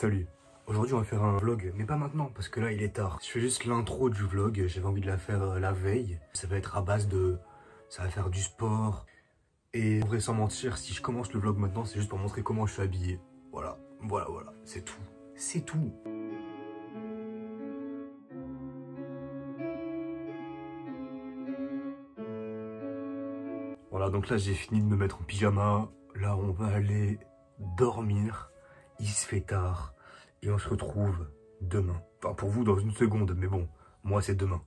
Salut. Aujourd'hui on va faire un vlog, mais pas maintenant parce que là il est tard. Je fais juste l'intro du vlog, j'avais envie de la faire la veille. Ça va être à base de... ça va faire du sport. Et en vrai sans mentir, si je commence le vlog maintenant, c'est juste pour montrer comment je suis habillé. Voilà, c'est tout. C'est tout. Voilà, donc là j'ai fini de me mettre en pyjama. Là on va aller dormir. Il se fait tard. Et on se retrouve demain. Enfin pour vous dans une seconde, mais bon, moi c'est demain.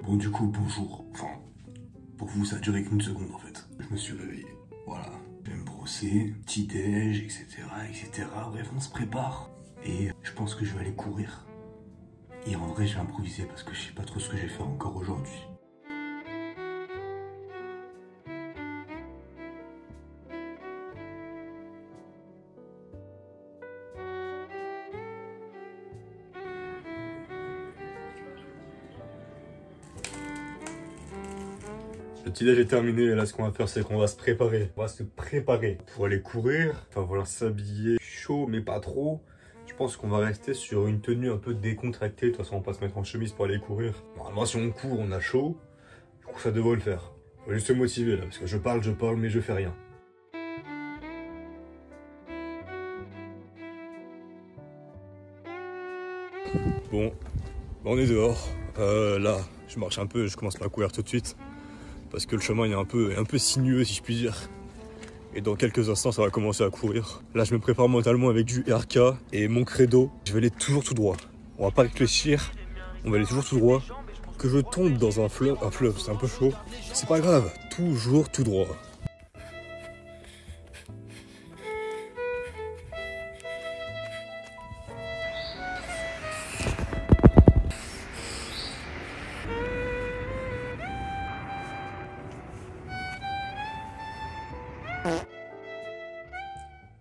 Bon du coup bonjour, enfin pour vous ça a duré qu'une seconde en fait. Je me suis réveillé, voilà, je vais me brosser, petit déj, etc. etc. Bref on se prépare et je pense que je vais aller courir. Et en vrai je vais improviser parce que je sais pas trop ce que je vais faire encore aujourd'hui. Le petit déj est terminé et là ce qu'on va faire c'est qu'on va se préparer. On va se préparer pour aller courir. Enfin voilà, s'habiller chaud mais pas trop. Je pense qu'on va rester sur une tenue un peu décontractée. De toute façon on va pas se mettre en chemise pour aller courir. Normalement si on court on a chaud. Du coup ça devrait le faire. Faut juste se motiver là parce que je parle mais je fais rien. Bon, on est dehors. Là je marche un peu, je commence pas à courir tout de suite. Parce que le chemin il est un peu sinueux si je puis dire. Et dans quelques instants ça va commencer à courir. Là je me prépare mentalement avec du RK. Et mon credo, je vais aller toujours tout droit. On va pas réfléchir, on va aller toujours tout droit. Que je tombe dans un fleuve c'est un peu chaud. C'est pas grave, toujours tout droit.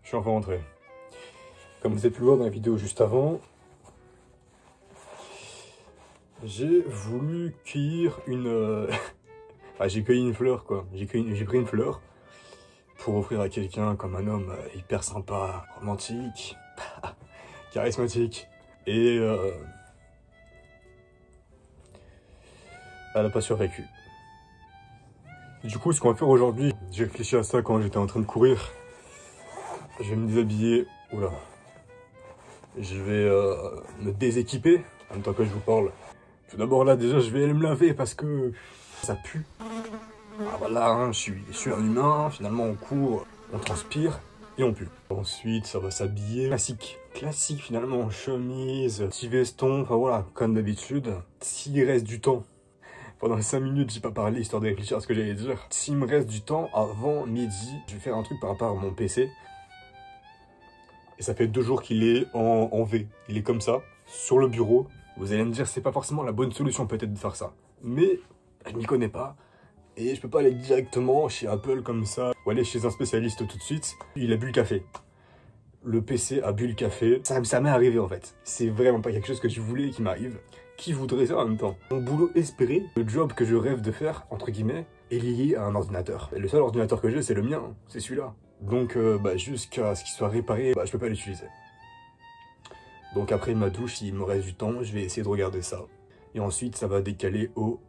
Je suis enfin rentré. Comme vous avez pu le voir dans la vidéo juste avant, j'ai voulu cueillir une... enfin, j'ai cueilli une fleur, quoi. J'ai pris une fleur pour offrir à quelqu'un comme un homme hyper sympa, romantique, charismatique. Et elle n'a pas survécu. Du coup, ce qu'on va faire aujourd'hui, j'ai réfléchi à ça quand j'étais en train de courir. Je vais me déshabiller. Oula. Je vais me déséquiper en même temps que je vous parle. Tout d'abord là déjà je vais aller me laver parce que ça pue. Ah voilà, hein, je suis un humain, finalement on court, on transpire et on pue. Ensuite ça va s'habiller classique finalement, chemise, petit veston, enfin voilà, comme d'habitude. S'il reste du temps, pendant 5 minutes j'ai pas parlé histoire de réfléchir à ce que j'allais dire. S'il me reste du temps avant midi, je vais faire un truc par rapport à mon PC. Et ça fait 2 jours qu'il est en V, il est comme ça, sur le bureau. Vous allez me dire, c'est pas forcément la bonne solution peut-être de faire ça. Mais je m'y connais pas. Et je peux pas aller directement chez Apple comme ça, ou aller chez un spécialiste tout de suite. Il a bu le café. Le PC a bu le café. Ça m'est arrivé en fait. C'est vraiment pas quelque chose que je voulais et qui m'arrive. Qui voudrait ça en même temps? Mon boulot espéré, le job que je rêve de faire, entre guillemets, est lié à un ordinateur. Et le seul ordinateur que j'ai, c'est le mien, c'est celui-là. Donc jusqu'à ce qu'il soit réparé, je peux pas l'utiliser. Donc après ma douche, s'il me reste du temps, je vais essayer de regarder ça. Et ensuite, ça va décaler au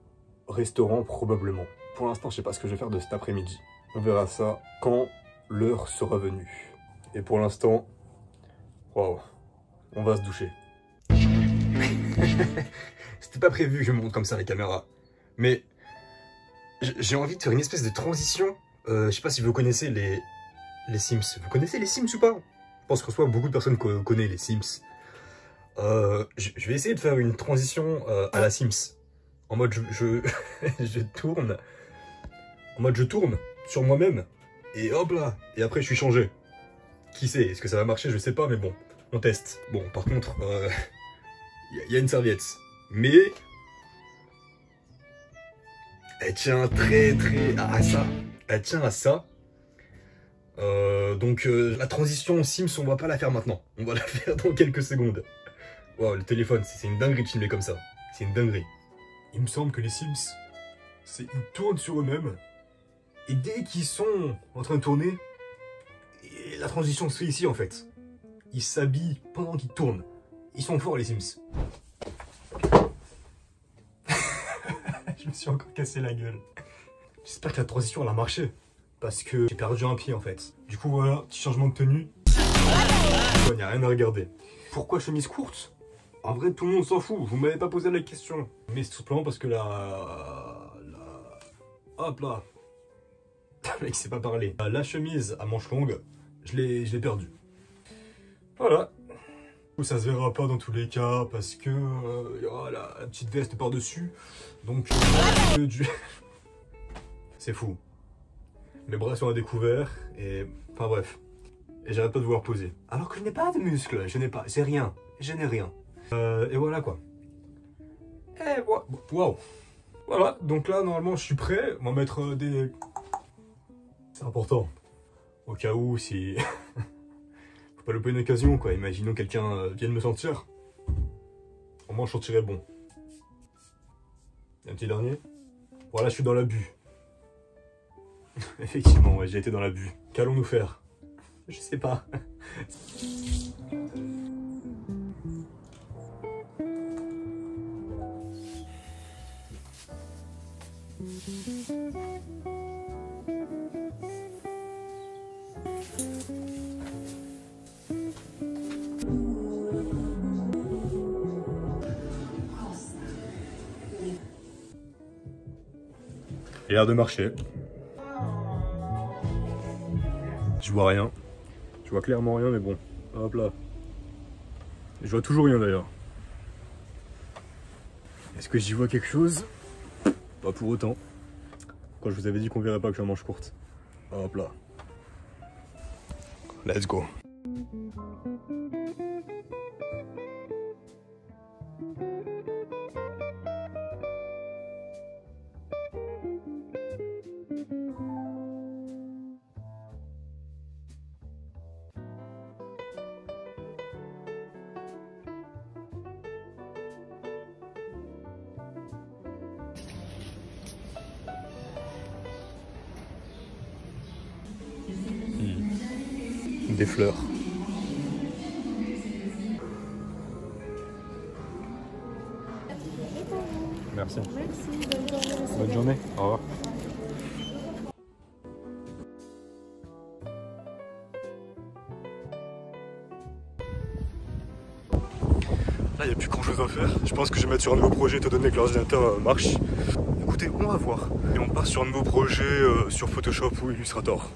restaurant probablement. Pour l'instant, je sais pas ce que je vais faire de cet après-midi. On verra ça quand l'heure sera venue. Et pour l'instant, waouh, on va se doucher. C'était pas prévu que je monte comme ça la caméra. Mais j'ai envie de faire une espèce de transition. Je sais pas si vous connaissez les Sims. Vous connaissez les Sims ou pas? Je pense que beaucoup de personnes connaissent les Sims. Je vais essayer de faire une transition à la Sims. En mode je tourne. En mode je tourne sur moi-même. Et hop là. Et après je suis changé. Qui sait? Est-ce que ça va marcher? Je sais pas, mais bon. On teste. Bon, par contre, y a une serviette. Mais elle tient très à ça. Elle tient à ça. Donc la transition Sims, on va pas la faire maintenant. On va la faire dans quelques secondes. Wow, le téléphone, c'est une dinguerie de filmer comme ça. C'est une dinguerie. Il me semble que les Sims c'est qu'ils tournent sur eux-mêmes. Et dès qu'ils sont en train de tourner, et la transition se fait ici en fait. Ils s'habillent pendant qu'ils tournent. Ils sont forts les Sims. Je me suis encore cassé la gueule. J'espère que la transition elle a marché. Parce que j'ai perdu un pied en fait. Du coup voilà, petit changement de tenue. Il n'y a rien à regarder. Pourquoi chemise courte? En vrai tout le monde s'en fout, vous m'avez pas posé la question. Mais c'est tout simplement parce que hop là. Le mec sait pas parler. La chemise à manches longues, je l'ai perdue. Voilà. Ça se verra pas dans tous les cas parce que y aura la petite veste par dessus. Donc c'est fou. Mes bras sont à découvert et enfin bref. Et j'arrête pas de vouloir poser. Alors que je n'ai pas de muscles, je n'ai rien. Je n'ai rien. Et voilà quoi. Et voilà. Waouh. Voilà, donc là normalement je suis prêt. On va mettre des... C'est important. Au cas où si... Faut pas louper une occasion quoi. Imaginons quelqu'un vienne me sentir. Au moins je sentirais bon. Un petit dernier. Voilà, je suis dans l'abus. Effectivement, ouais, j'ai été dans l'abus. Qu'allons-nous faire? Je sais pas. Il a l'air de marcher. Je vois rien. Je vois clairement rien, mais bon. Hop là. Je vois toujours rien d'ailleurs. Est-ce que j'y vois quelque chose? Pas pour autant. Quand je vous avais dit qu'on verrait pas que je manche courte. Hop là. Let's go. Des fleurs. Merci. Merci, bonne journée. Bonne journée. Au revoir. Là, il n'y a plus grand chose à faire. Je pense que je vais mettre sur un nouveau projet étant donné que l'ordinateur marche. Écoutez, on va voir. Et on part sur un nouveau projet sur Photoshop ou Illustrator.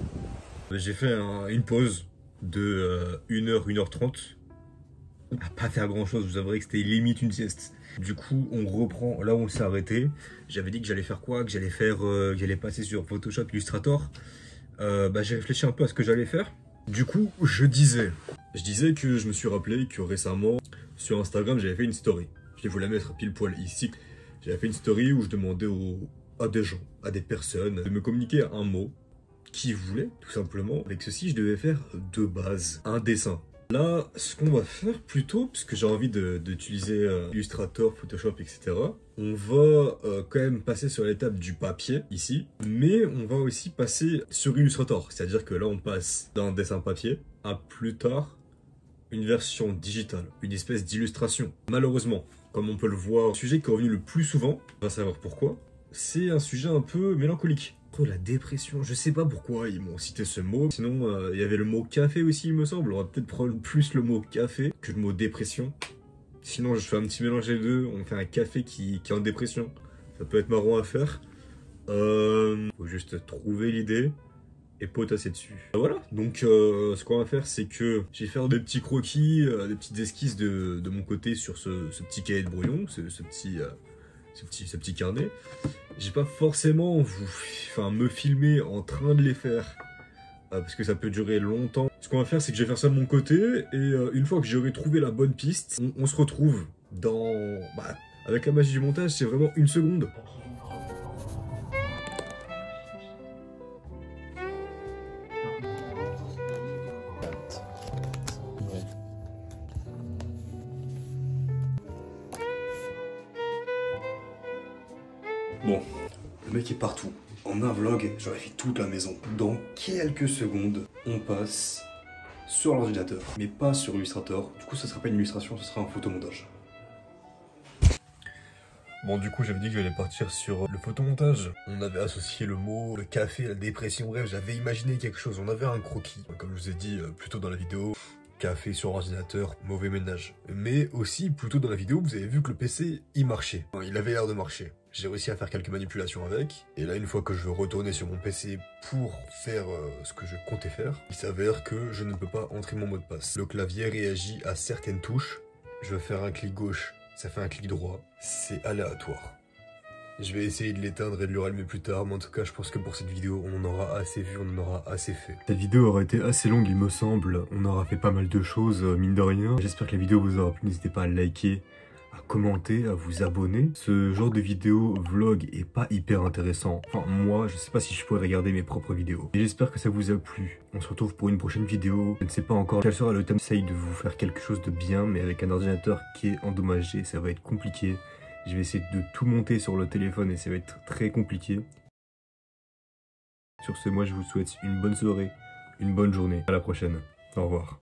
J'ai fait une pause de 1h, 1h30. À pas faire grand chose, vous avouerez que c'était limite une sieste. Du coup, on reprend là où on s'est arrêté. J'avais dit que j'allais faire quoi? Que j'allais passer sur Photoshop Illustrator. J'ai réfléchi un peu à ce que j'allais faire. Du coup, je disais que je me suis rappelé que récemment, sur Instagram, j'avais fait une story. Je vais vous la mettre pile poil ici. J'avais fait une story où je demandais à des gens, à des personnes, de me communiquer un mot qu'ils voulaient, tout simplement. Avec ceci, je devais faire de base un dessin. Là, ce qu'on va faire plutôt, puisque j'ai envie d'utiliser Illustrator, Photoshop, etc. On va quand même passer sur l'étape du papier, ici. Mais on va aussi passer sur Illustrator. C'est-à-dire que là, on passe d'un dessin papier à plus tard une version digitale, une espèce d'illustration. Malheureusement, comme on peut le voir, le sujet qui est revenu le plus souvent, on va savoir pourquoi, c'est un sujet un peu mélancolique. La dépression, je sais pas pourquoi ils m'ont cité ce mot. Sinon, il y avait le mot café aussi, il me semble. On va peut-être prendre plus le mot café que le mot dépression. Sinon, je fais un petit mélange des deux. On fait un café qui est en dépression. Ça peut être marrant à faire. Faut juste trouver l'idée et potasser dessus. Voilà, donc ce qu'on va faire, c'est que je vais faire des petits croquis, des petites esquisses de mon côté sur ce petit cahier de brouillon, ce petit carnet. J'ai pas forcément me filmer en train de les faire parce que ça peut durer longtemps. Ce qu'on va faire, c'est que je vais faire ça de mon côté et une fois que j'aurai trouvé la bonne piste, on se retrouve dans... avec la magie du montage, c'est vraiment 1 seconde. Bon, le mec est partout. En un vlog, j'aurais fait toute la maison. Dans quelques secondes, on passe sur l'ordinateur, mais pas sur Illustrator. Du coup, ça sera pas une illustration, ce sera un photomontage. Bon, du coup, j'avais dit que j'allais partir sur le photomontage. On avait associé le mot, le café, la dépression, bref, j'avais imaginé quelque chose. On avait un croquis, comme je vous ai dit plus tôt dans la vidéo. Café sur ordinateur, mauvais ménage. Mais aussi, plus tôt dans la vidéo, vous avez vu que le PC, il marchait. Il avait l'air de marcher. J'ai réussi à faire quelques manipulations avec. Et là, une fois que je veux retourner sur mon PC pour faire ce que je comptais faire, il s'avère que je ne peux pas entrer mon mot de passe. Le clavier réagit à certaines touches. Je vais faire un clic gauche, ça fait un clic droit. C'est aléatoire. Je vais essayer de l'éteindre et de le rallumer plus tard, mais en tout cas, je pense que pour cette vidéo, on en aura assez vu, on en aura assez fait. Cette vidéo aura été assez longue, il me semble. On aura fait pas mal de choses, mine de rien. J'espère que la vidéo vous aura plu. N'hésitez pas à liker, à commenter, à vous abonner. Ce genre de vidéo vlog est pas hyper intéressant. Enfin, moi, je sais pas si je pourrais regarder mes propres vidéos. Et j'espère que ça vous a plu. On se retrouve pour une prochaine vidéo. Je ne sais pas encore quel sera le thème. J'essaye de vous faire quelque chose de bien, mais avec un ordinateur qui est endommagé, ça va être compliqué. Je vais essayer de tout monter sur le téléphone et ça va être très compliqué. Sur ce, moi je vous souhaite une bonne soirée, une bonne journée. À la prochaine. Au revoir.